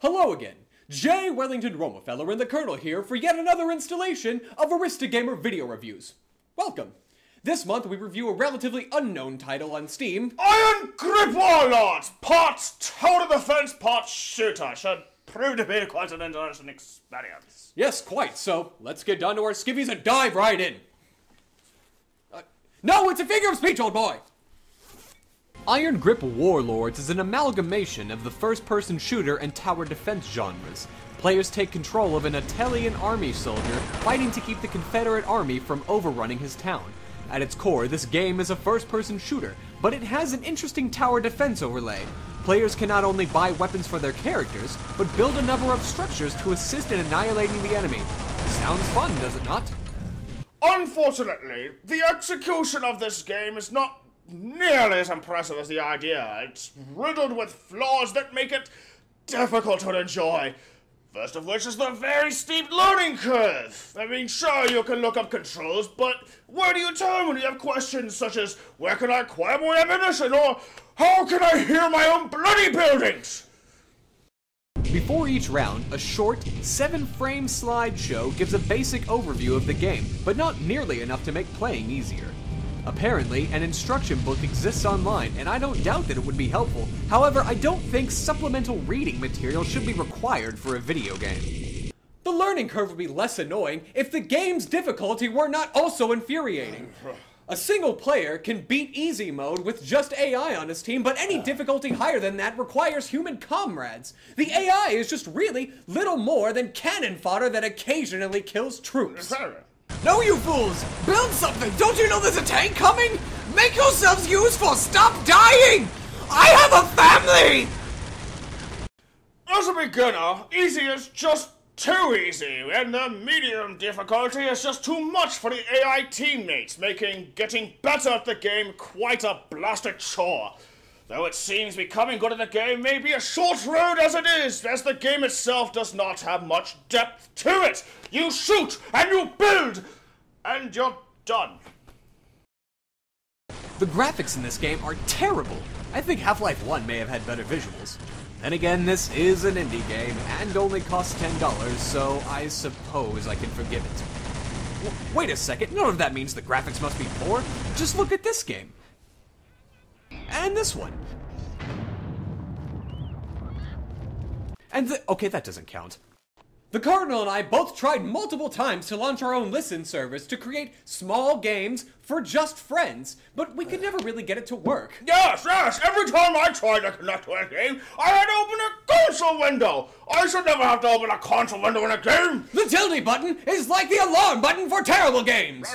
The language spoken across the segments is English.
Hello again, J. Wellington Romefeller and the Colonel here for yet another installation of Aristogamer video reviews. Welcome. This month we review a relatively unknown title on Steam. Iron Grip Warlords! Part total defense, part shooter. Should prove to be quite an interesting experience. Yes, quite, so let's get down to our skivvies and dive right in. No, it's a figure of speech, old boy! Iron Grip Warlords is an amalgamation of the first-person shooter and tower defense genres. Players take control of an Italian army soldier fighting to keep the Confederate army from overrunning his town. At its core, this game is a first-person shooter, but it has an interesting tower defense overlay. Players can not only buy weapons for their characters, but build a number of structures to assist in annihilating the enemy. Sounds fun, does it not? Unfortunately, the execution of this game is not nearly as impressive as the idea. It's riddled with flaws that make it difficult to enjoy. First of which is the very steep learning curve. I mean, sure, you can look up controls, but where do you turn when you have questions such as, where can I acquire more ammunition, or how can I hear my own bloody buildings? Before each round, a short, 7-frame slideshow gives a basic overview of the game, but not nearly enough to make playing easier. Apparently, an instruction book exists online, and I don't doubt that it would be helpful. However, I don't think supplemental reading material should be required for a video game. The learning curve would be less annoying if the game's difficulty were not also infuriating. A single player can beat easy mode with just AI on his team, but any difficulty higher than that requires human comrades. The AI is just really little more than cannon fodder that occasionally kills troops. No, you fools! Build something! Don't you know there's a tank coming? Make yourselves useful! Stop dying! I have a family! As a beginner, easy is just too easy, and the medium difficulty is just too much for the AI teammates, making getting better at the game quite a blasted chore. Though it seems becoming good at the game may be a short road as it is, as the game itself does not have much depth to it. You shoot, and you build, and you're done. The graphics in this game are terrible. I think Half-Life 1 may have had better visuals. Then again, this is an indie game, and only costs $10, so I suppose I can forgive it. Wait a second, none of that means the graphics must be poor. Just look at this game. And this one. And okay, that doesn't count. The Cardinal and I both tried multiple times to launch our own listen service to create small games for just friends, but we could never really get it to work. Yes, every time I tried to connect to a game, I had to open a console window. I should never have to open a console window in a game. The tilde button is like the alarm button for terrible games.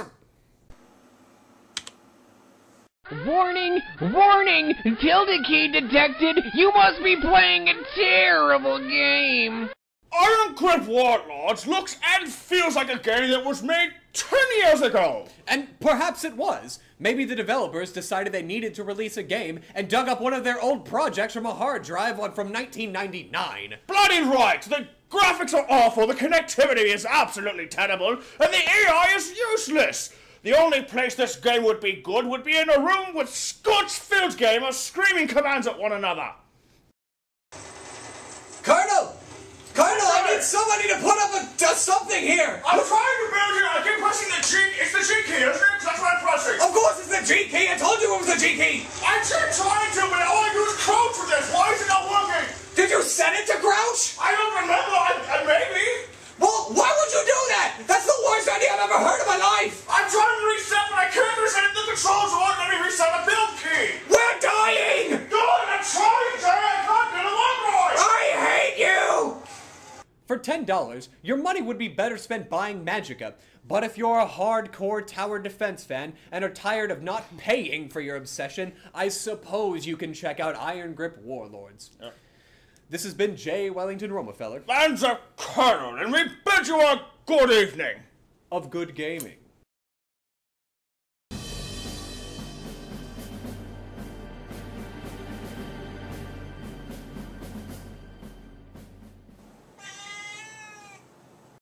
Warning! Warning! Tilde key detected! You must be playing a terrible game! Iron Grip Warlords looks and feels like a game that was made 10 years ago! And perhaps it was. Maybe the developers decided they needed to release a game and dug up one of their old projects from a hard drive from 1999. Bloody right! The graphics are awful, the connectivity is absolutely terrible, and the AI is useless! The only place this game would be good would be in a room with Scotch-filled gamers screaming commands at one another. Colonel! Colonel, I need somebody to put up something here! I'm trying to build it, I keep pressing the G, it's the G key, isn't it? That's what I'm pressing. Of course it's the G key! I told you it was the G key! I keep trying to, but all I do is crouch with this. Why is it not working? Did you set it to crouch? I don't remember, maybe. Well, why would you do that? That's the worst idea I've ever heard in my life! I'm trying to reset, but I can't reset it. The controls won't let me reset the build key. We're dying! God, I'm trying, Jerry. I can't get along right. I hate you! For $10, your money would be better spent buying Magicka. But if you're a hardcore tower defense fan and are tired of not paying for your obsession, I suppose you can check out Iron Grip Warlords. This has been J. Wellington Romefeller. And the Colonel, and we bid you a good evening. Of good gaming.